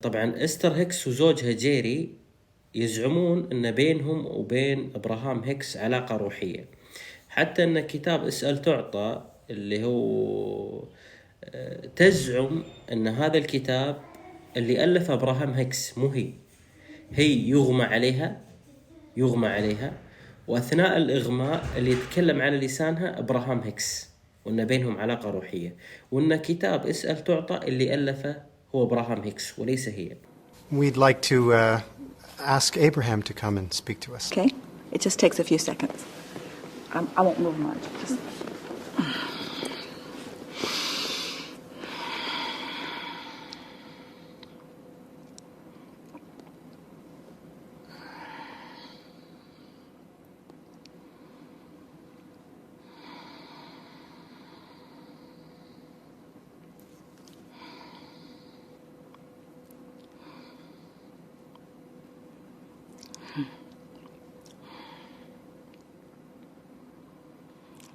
طبعا استر هيكس وزوجها جيري يزعمون أن بينهم وبين ابراهام هيكس علاقة روحية، حتى أن كتاب اسأل تعطى اللي هو تزعم أن هذا الكتاب اللي ألفه ابراهام هيكس مو هي يغمى عليها، وأثناء الإغماء اللي يتكلم على لسانها ابراهام هيكس، وأن بينهم علاقة روحية، وأن كتاب اسأل تعطى اللي ألفه هو ابراهام هيكس وليس هي. We'd like to ask Abraham to come and speak to us. Okay, it just takes a few seconds. I won't move much. Just...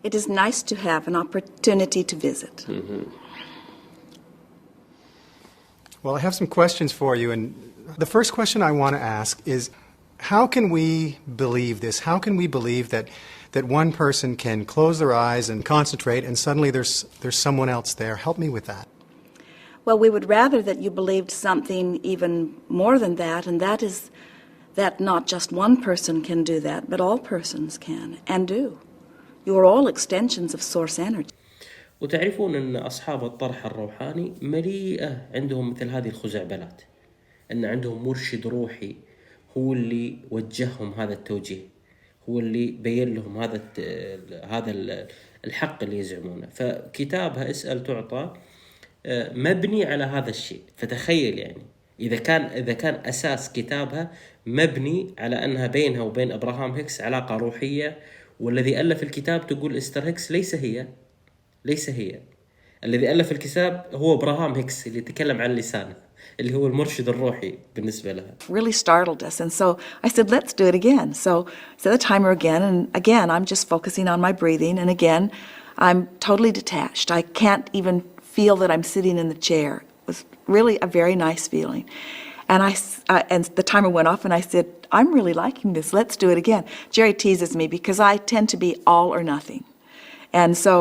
It is nice to have an opportunity to visit. Mm-hmm. Well, I have some questions for you, and the first question I want to ask is, how can we believe this? How can we believe that one person can close their eyes and concentrate and suddenly there's someone else there? Help me with that. Well, we would rather that you believed something even more than that, and that is that not just one person can do that, but all persons can and do. You are all extensions of source energy. وتعرفون أن أصحاب الطرح الروحاني مليئة عندهم مثل هذه الخزعبلات، أن عندهم مرشد روحي هو اللي وجههم هذا التوجيه، هو اللي بين لهم هذا الحق اللي يزعمونه. فكتابها اسأل تعطى مبني على هذا الشيء. فتخيل يعني إذا كان أساس كتابها مبني على أنها بينها وبين ابراهام هيكس علاقة روحية، والذي ألف الكتاب تقول استر هيكس ليس هي الذي ألف الكتاب هو ابراهام هيكس اللي يتكلم عن لسانه، اللي هو المرشد الروحي بالنسبة لها. Really startled us, and so I said, let's do it again. So set the timer again, and again I'm just focusing on my breathing, and again I'm totally detached. I can't even feel that I'm sitting in the chair. It was really a very nice feeling. And and the timer went off, and I said, I'm really liking this. Let's do it again. Jerry teases me because I tend to be all or nothing. And so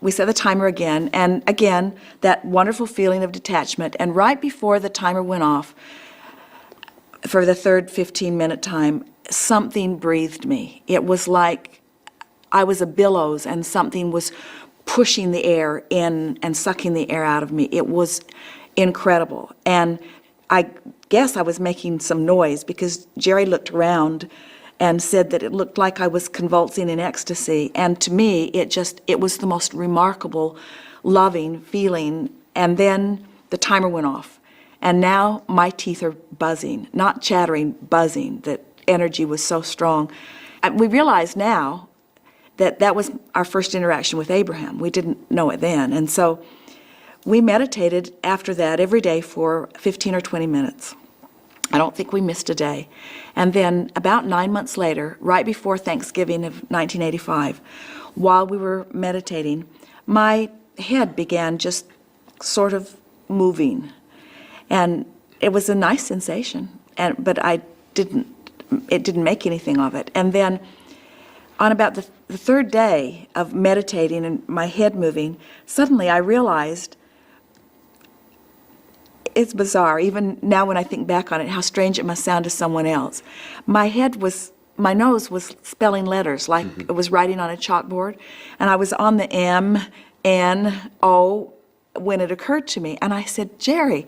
we set the timer again, and again, that wonderful feeling of detachment. And right before the timer went off, for the third 15-minute time, something breathed me. It was like I was a billows, and something was pushing the air in and sucking the air out of me. It was incredible. And I guess I was making some noise because Jerry looked around and said that it looked like I was convulsing in ecstasy. And to me, it was the most remarkable, loving feeling. And then the timer went off. And now my teeth are buzzing, not chattering, buzzing. That energy was so strong. We realize now that that was our first interaction with Abraham. We didn't know it then. And so we meditated after that every day for 15 or 20 minutes. I don't think we missed a day. And then about 9 months later, right before Thanksgiving of 1985, while we were meditating, my head began just sort of moving. And it was a nice sensation, but it didn't make anything of it. And then on about the third day of meditating and my head moving, suddenly I realized, it's bizarre, even now when I think back on it, how strange it must sound to someone else. My nose was spelling letters like it was writing on a chalkboard, and I was on the M, N, O when it occurred to me. And I said, Jerry,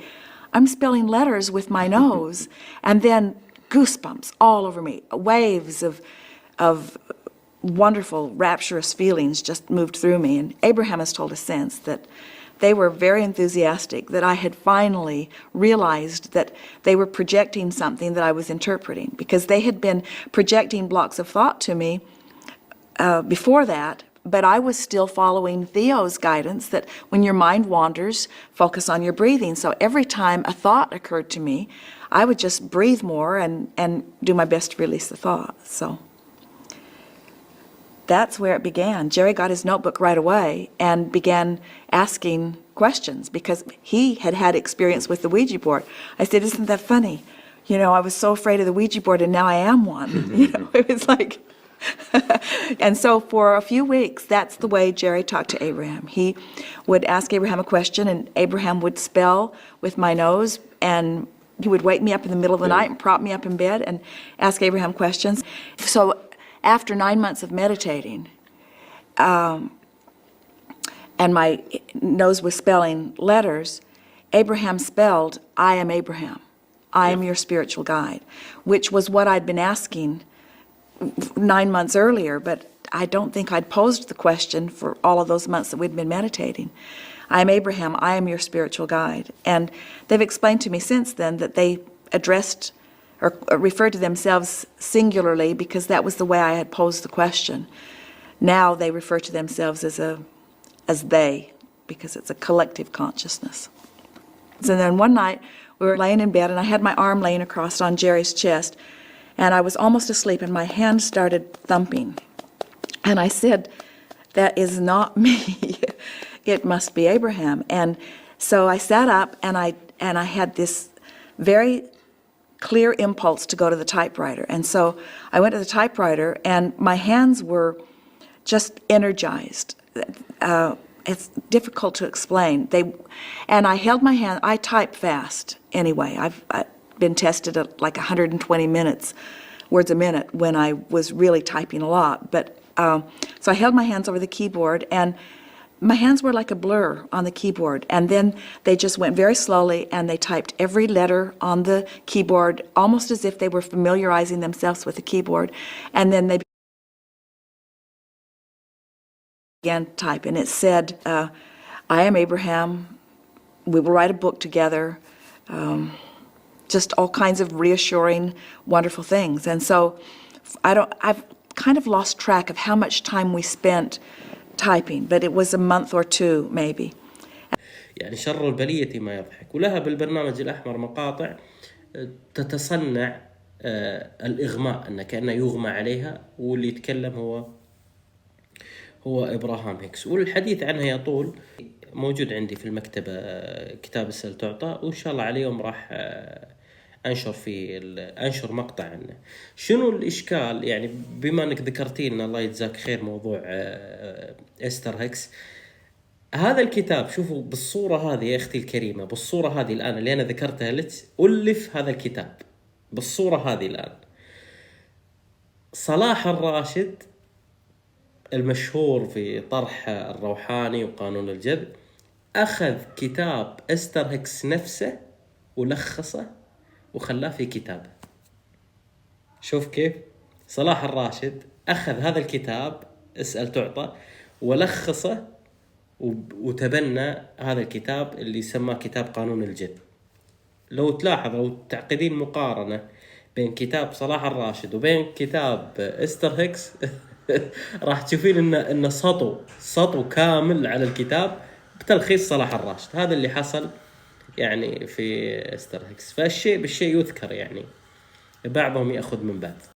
I'm spelling letters with my nose. And then goosebumps all over me, waves of wonderful, rapturous feelings just moved through me. And Abraham has told us since that they were very enthusiastic, that I had finally realized that they were projecting something that I was interpreting, because they had been projecting blocks of thought to me before that, but I was still following Theo's guidance that when your mind wanders, focus on your breathing. So every time a thought occurred to me, I would just breathe more and do my best to release the thought. So that's where it began. Jerry got his notebook right away and began asking questions because he had had experience with the Ouija board. I said, isn't that funny? You know, I was so afraid of the Ouija board and now I am one. You know, it was like, and so for a few weeks, that's the way Jerry talked to Abraham. He would ask Abraham a question and Abraham would spell with my nose, and he would wake me up in the middle of the night and prop me up in bed and ask Abraham questions. So after 9 months of meditating, and my nose was spelling letters, Abraham spelled, I am Abraham. I am your spiritual guide, which was what I'd been asking 9 months earlier, but I don't think I'd posed the question for all of those months that we'd been meditating. I am Abraham, I am your spiritual guide. And they've explained to me since then that they addressed or referred to themselves singularly because that was the way I had posed the question. Now they refer to themselves as they, because it's a collective consciousness. And then one night we were laying in bed and I had my arm laying across on Jerry's chest and I was almost asleep and my hand started thumping. And I said, that is not me. It must be Abraham. And so I sat up and I had this very clear impulse to go to the typewriter. And so I went to the typewriter and my hands were just energized. It's difficult to explain. And I held my hand. I type fast anyway. I've been tested at like 120 words a minute when I was really typing a lot. But so I held my hands over the keyboard and my hands were like a blur on the keyboard, and then they just went very slowly and they typed every letter on the keyboard almost as if they were familiarizing themselves with the keyboard, and then they began to type, and it said, I am Abraham, we will write a book together, just all kinds of reassuring, wonderful things. And so I've kind of lost track of how much time we spent typing, but it was a month or two maybe. يعني شر البلية ما يضحك. ولها بالبرنامج الأحمر مقاطع تتصنع الإغماء، أن كأنه يغمى عليها، واللي يتكلم هو ابراهام هيكس. والحديث عنها يطول. موجود عندي في المكتبة كتاب اسأل تعطى، وإن شاء الله على يوم راح أنشر مقطع عنه. شنو الإشكال؟ يعني بما أنك ذكرتي لنا الله يجزاك خير موضوع استر هيكس، هذا الكتاب شوفوا بالصورة هذه يا أختي الكريمة، بالصورة هذه الآن اللي أنا ذكرتها لك، ألف هذا الكتاب بالصورة هذه الآن. صلاح الراشد المشهور في طرح الروحاني وقانون الجذب أخذ كتاب استر هيكس نفسه ولخصه وخلاه في كتاب. شوف كيف صلاح الراشد أخذ هذا الكتاب اسأل تعطى ولخصه وتبنى هذا الكتاب اللي سماه كتاب قانون الجذب. لو تلاحظ لو تعقدين مقارنة بين كتاب صلاح الراشد وبين كتاب استر هيكس راح تشوفين إن سطو كامل على الكتاب بتلخيص صلاح الراشد. هذا اللي حصل يعني في استر هيكس. فالشيء بالشيء يذكر، يعني بعضهم يأخذ من بعض.